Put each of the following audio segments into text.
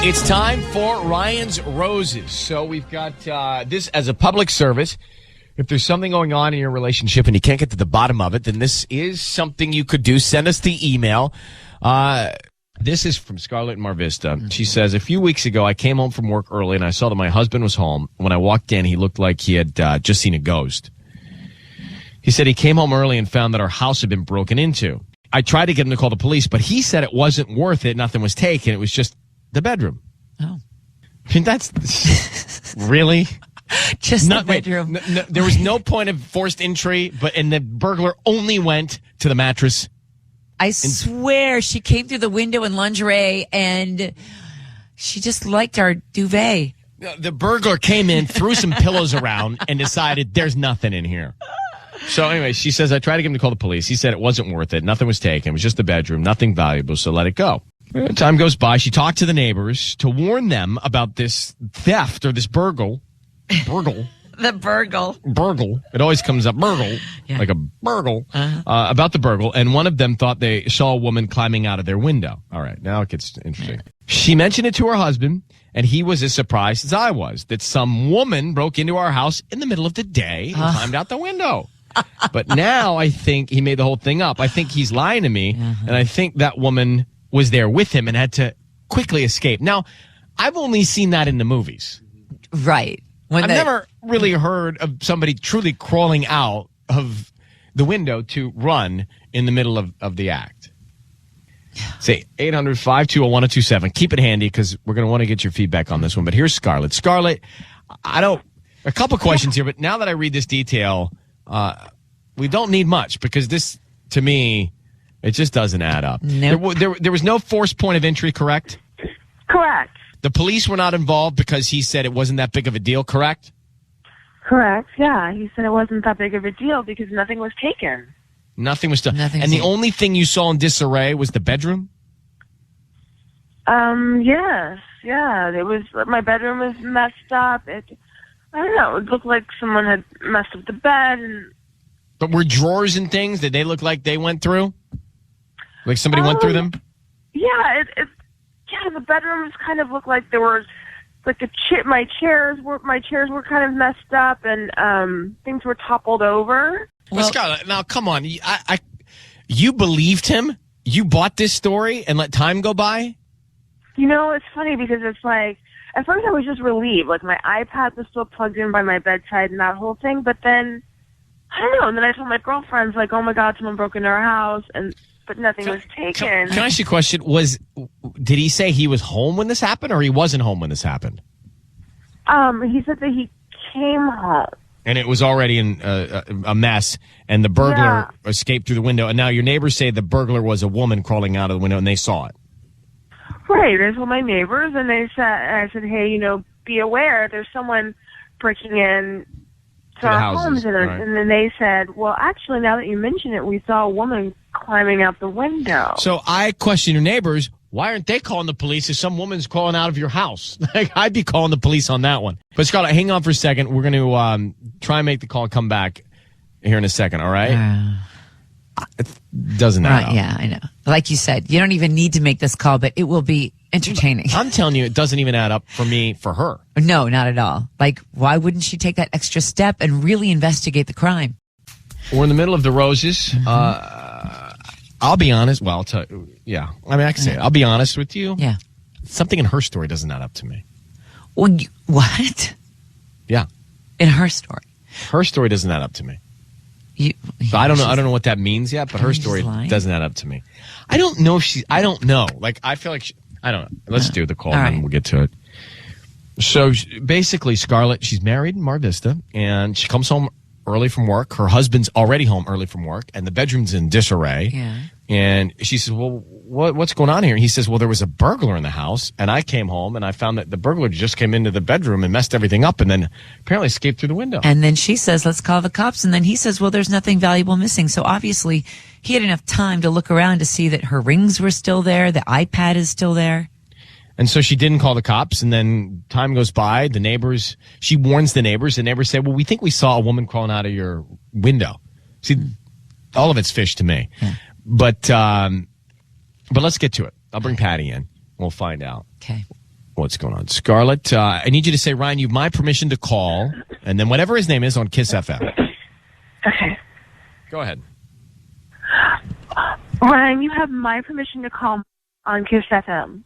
It's time for Ryan's Roses. So we've got this as a public service. If there's something going on in your relationship and you can't get to the bottom of it, then this is something you could do. Send us the email. This is from Scarlet in Mar Vista. She says, a few weeks ago, I came home from work early and I saw that my husband was home. When I walked in, he looked like he had just seen a ghost. He said he came home early and found that our house had been broken into. I tried to get him to call the police, but he said it wasn't worth it. Nothing was taken. It was just the bedroom. Oh. I mean, that's really just the bedroom. There was no point of forced entry, and the burglar only went to the mattress. I swear she came through the window in lingerie and she just liked our duvet. The burglar came in, threw some pillows around, and decided there's nothing in here. So anyway, she says, I tried to get him to call the police. He said it wasn't worth it. Nothing was taken. It was just the bedroom. Nothing valuable, so let it go. Time goes by. She talked to the neighbors to warn them about this theft or this burgle. The burgle. Burgle. It always comes up burgle, like a burgle, about the burgle. And one of them thought they saw a woman climbing out of their window. All right, now it gets interesting. She mentioned it to her husband, and he was as surprised as I was that some woman broke into our house in the middle of the day and climbed out the window. But now I think he made the whole thing up. I think he's lying to me, and I think that woman was there with him and had to quickly escape. Now, I've only seen that in the movies. Right. I've never really heard of somebody truly crawling out of the window to run in the middle of the act. Say 800-520-1027. Keep it handy because we're going to want to get your feedback on this one. But here's Scarlet. Scarlet, a couple questions here, but now that I read this detail, we don't need much because this, to me, it just doesn't add up. Nope. There was no forced point of entry, correct? Correct. The police were not involved because he said it wasn't that big of a deal, correct? Correct, yeah. He said it wasn't that big of a deal because nothing was taken. Nothing was done. Nothing and the taken. only thing you saw in disarray was the bedroom? Yes. Yeah. It was, my bedroom was messed up. I don't know. It looked like someone had messed up the bed. But were drawers and things, did they look like they went through? Like somebody went through them? Yeah, yeah, the bedrooms kind of looked like there was like my chairs were kind of messed up and things were toppled over. Well, Scarlett, now come on. You believed him? You bought this story and let time go by? You know, it's funny because it's like, at first I was just relieved. Like my iPad was still plugged in by my bedside and that whole thing. But then, I don't know. And then I told my girlfriends, like, oh my God, someone broke into our house. But nothing was taken. Can I ask you a question? Did he say he was home when this happened or he wasn't home when this happened? He said that he came home. And it was already in a mess, and the burglar escaped through the window. And now your neighbors say the burglar was a woman crawling out of the window, and they saw it. Right. I told my neighbors, and I said, hey, be aware. There's someone breaking in to our homes. And then they said, well, actually, now that you mention it, we saw a woman climbing out the window. So I question your neighbors. Why aren't they calling the police if some woman's crawling out of your house? Like, I'd be calling the police on that one. But Scarlett, hang on for a second. We're going to try and make the call and come back here in a second, all right? It doesn't add up. Yeah, I know. Like you said, you don't even need to make this call, but it will be entertaining. I'm telling you, it doesn't even add up for me, for her. No, not at all. Like, why wouldn't she take that extra step and really investigate the crime? We're in the middle of the roses. I'll be honest. Well, I'll tell you. Yeah. I mean, I can say it. I'll be honest with you. Yeah. Something in her story doesn't add up to me. Well, what? Yeah. In her story? Her story doesn't add up to me. So I don't know what that means yet, but her story doesn't add up to me. I don't know if I don't know. Like, I feel like I don't know. Let's do the call and then we'll get to it. So basically, Scarlett, she's married in Mar Vista, and she comes home early from work. Her husband's already home early from work, and the bedroom's in disarray. Yeah. And she says, well, what's going on here? And he says, well, there was a burglar in the house, and I came home, and I found that the burglar just came into the bedroom and messed everything up, and then apparently escaped through the window. And then she says, let's call the cops. And then he says, well, there's nothing valuable missing. So obviously, he had enough time to look around to see that her rings were still there, the iPad is still there. And so she didn't call the cops, and then time goes by. She warns the neighbors. The neighbors say, well, we think we saw a woman crawling out of your window. See, all of it's fish to me. Yeah. But let's get to it. I'll bring Patty in. We'll find out. Okay. what's going on. Scarlet, I need you to say, Ryan, you have my permission to call, and then whatever his name is on Kiss FM. Okay. Go ahead. Ryan, you have my permission to call on Kiss FM.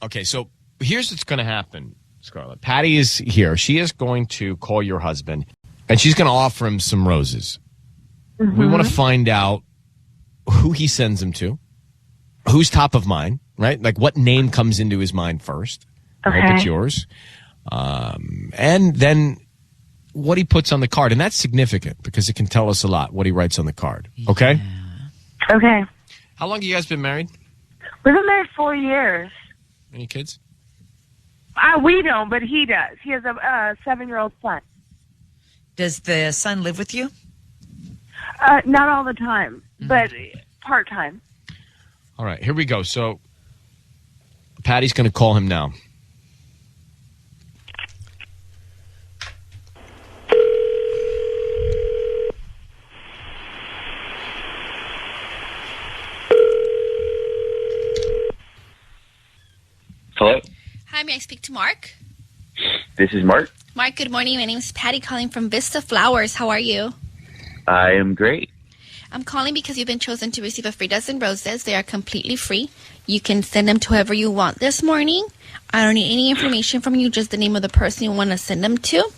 Okay, so here's what's going to happen, Scarlet. Patty is here. She is going to call your husband, and she's going to offer him some roses. Mm-hmm. We want to find out who he sends them to, who's top of mind, right? Like what name comes into his mind first. Okay. I hope it's yours. And then what he puts on the card. And that's significant because it can tell us a lot, what he writes on the card. Okay? Yeah. Okay. How long have you guys been married? We've been married 4 years. Any kids? We don't, but he does. He has a 7-year-old son. Does the son live with you? Not all the time, but part-time. All right, here we go. So Patty's going to call him now. Hello? Hi, may I speak to Mark? This is Mark. Mark, good morning. My name is Patty calling from Vista Flowers. How are you? I am great. I'm calling because you've been chosen to receive a free dozen roses. They are completely free. You can send them to whoever you want this morning. I don't need any information from you, just the name of the person you want to send them to.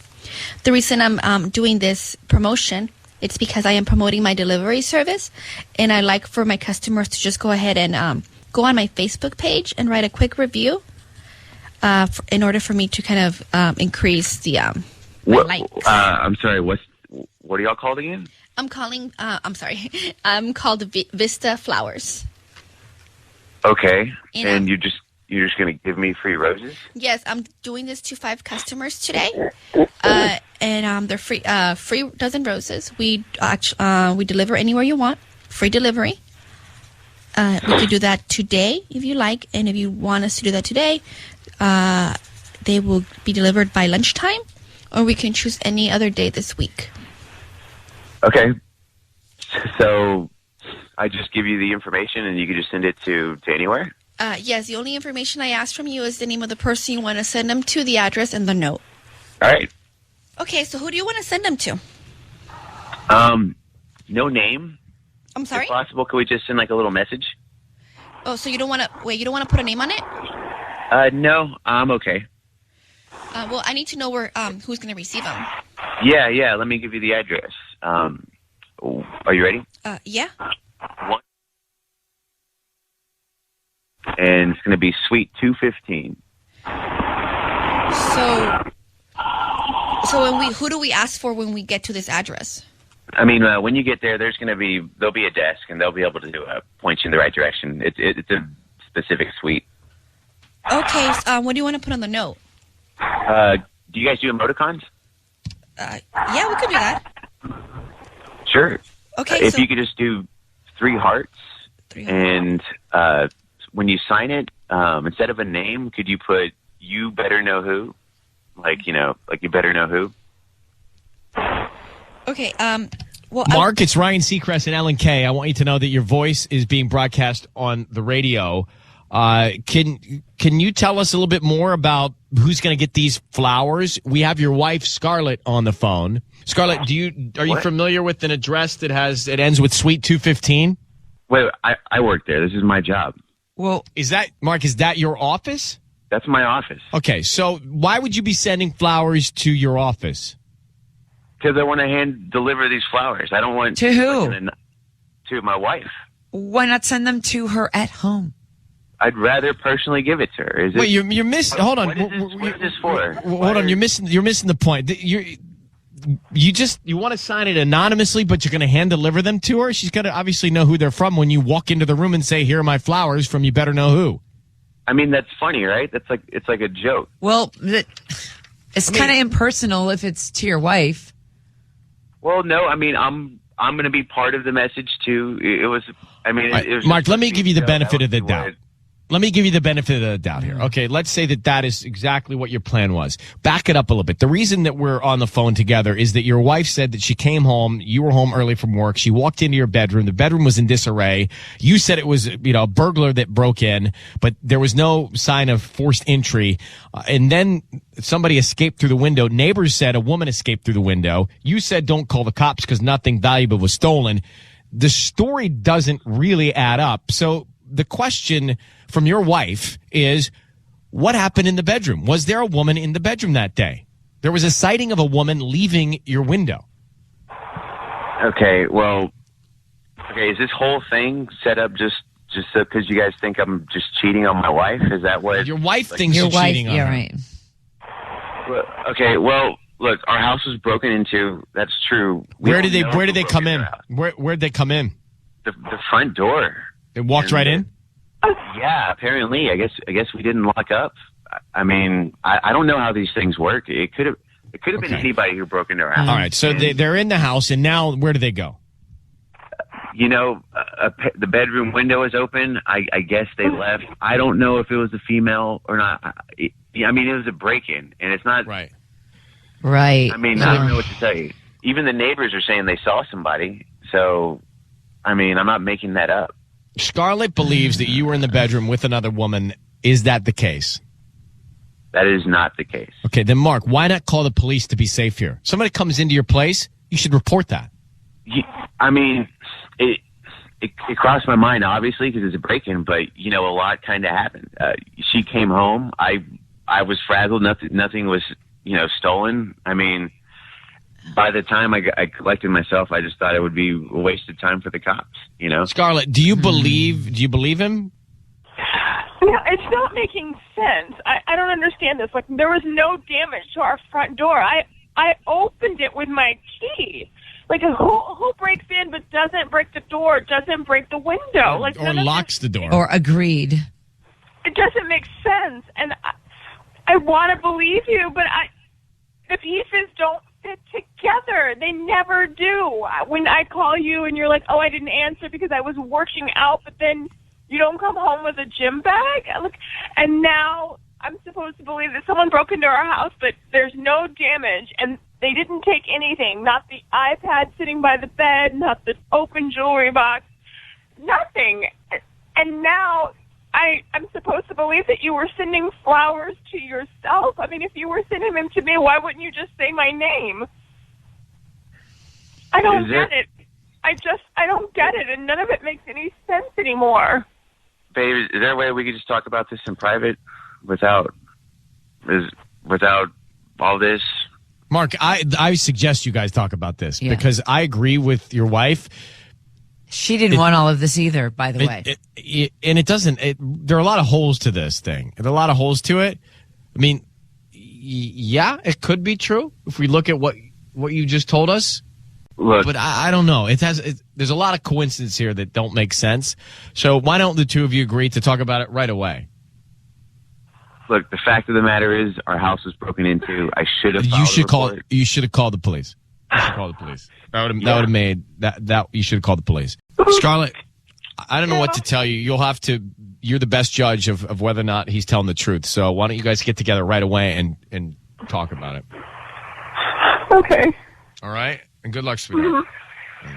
The reason I'm doing this promotion, it's because I am promoting my delivery service, and I like for my customers to just go ahead and go on my Facebook page and write a quick review in order for me to kind of increase the my likes. I'm sorry, what are y'all called again? I'm calling, I'm called Vista Flowers. Okay, and you're just going to give me free roses? Yes, I'm doing this to 5 customers today, and they're free dozen roses. We deliver anywhere you want, free delivery. We could do that today if you like, and if you want us to do that today, they will be delivered by lunchtime, or we can choose any other day this week. Okay, so I just give you the information and you can just send it to anywhere? Yes, the only information I ask from you is the name of the person you want to send them to, the address, and the note. All right. Okay, so who do you want to send them to? No name. I'm sorry? If possible, could we just send like a little message? Oh, so you don't want to put a name on it? No, I'm okay. Well, I need to know where who's going to receive them. Yeah, let me give you the address. Are you ready? Yeah. And it's going to be Suite 215. So who do we ask for when we get to this address? I mean, when you get there, there'll be a desk, and they'll be able to point you in the right direction. It's a specific suite. Okay. What do you want to put on the note? Do you guys do emoticons? Yeah, we could do that. Sure. Okay. If you could just do 3 hearts, and when you sign it, instead of a name, could you put "You better know who"? Like you better know who. Okay. Well, Mark, it's Ryan Seacrest and Ellen Kay. I want you to know that your voice is being broadcast on the radio. Can you tell us a little bit more about who's going to get these flowers? We have your wife Scarlet on the phone. Scarlet, are you familiar with an address that ends with Suite 215? Wait, I work there. This is my job. Well, Mark, is that your office? That's my office. Okay, so why would you be sending flowers to your office? Because I want to hand deliver these flowers. I don't want to who? To my wife. Why not send them to her at home? I'd rather personally give it to her. Wait, you're missing. Hold on. What is this for? Hold on. You're missing the point. You want to sign it anonymously, but you're going to hand deliver them to her. She's going to obviously know who they're from when you walk into the room and say, "Here are my flowers from You Better Know Who." I mean, that's funny, right? It's like a joke. Well, it's kind of impersonal if it's to your wife. Well, no. I mean, I'm going to be part of the message too. It was. I mean, right, Mark. Let me give you the benefit of the doubt. let me give you the benefit of the doubt here. Okay, let's say that is exactly what your plan was. Back it up a little bit. The reason that we're on the phone together is that your wife said that she came home, you were home early from work, she walked into your bedroom, the bedroom was in disarray. You said it was, a burglar that broke in, but there was no sign of forced entry. And then somebody escaped through the window. Neighbors said a woman escaped through the window. You said don't call the cops because nothing valuable was stolen. The story doesn't really add up. So the question from your wife is, what happened in the bedroom? Was there a woman in the bedroom that day? There was a sighting of a woman leaving your window. Okay, is this whole thing set up just so because you guys think I'm just cheating on my wife? Is that what your wife thinks you're cheating on her? Right. Look, our house was broken into. That's true. Where did they come in? Where'd they come in? The front door. They walked right in? Yeah, apparently. I guess we didn't lock up. I mean, I don't know how these things work. It could have been anybody who broke into our house. All right, so they're in the house, and now where do they go? The bedroom window is open. I guess they left. I don't know if it was a female or not. It was a break-in, and it's not. Right. Right. I mean, I don't know what to tell you. Even the neighbors are saying they saw somebody. So, I mean, I'm not making that up. Scarlet believes that you were in the bedroom with another woman. Is that the case? That is not the case. Okay, then Mark, why not call the police to be safe here? Somebody comes into your place, you should report that. It crossed my mind, obviously, because it's a break-in, but, a lot kind of happened. She came home. I was frazzled. Nothing was, stolen. I mean, by the time I collected myself, I just thought it would be a waste of time for the cops, Scarlet, do you believe him? Yeah, it's not making sense. I don't understand this. Like, there was no damage to our front door. I opened it with my key. Like, who breaks in but doesn't break the door, doesn't break the window? Or locks the door. Or agreed. It doesn't make sense. And I want to believe you, but the pieces don't fit together. They never do. When I call you and you're like, oh, I didn't answer because I was working out, but then you don't come home with a gym bag? And now I'm supposed to believe that someone broke into our house, but there's no damage, and they didn't take anything. Not the iPad sitting by the bed, not the open jewelry box, nothing. And now I'm supposed to believe that you were sending flowers to yourself. I mean, if you were sending them to me, why wouldn't you just say my name? I don't get it. I don't get it, and none of it makes any sense anymore. Babe, is there a way we could just talk about this in private without all this? Mark, I suggest you guys talk about this because I agree with your wife. She didn't want all of this either, by the way. There are a lot of holes to this thing. There are a lot of holes to it. I mean, yeah, it could be true if we look at what you just told us. Look, but I don't know. There's a lot of coincidences here that don't make sense. So why don't the two of you agree to talk about it right away? Look, the fact of the matter is, our house was broken into. I should have. You should call the police. You should call the police. That would have made that. You should have called the police. Scarlet, I don't know what to tell you. You're the best judge of whether or not he's telling the truth. So why don't you guys get together right away and talk about it? Okay. All right. And good luck, sweetheart. Mm-hmm.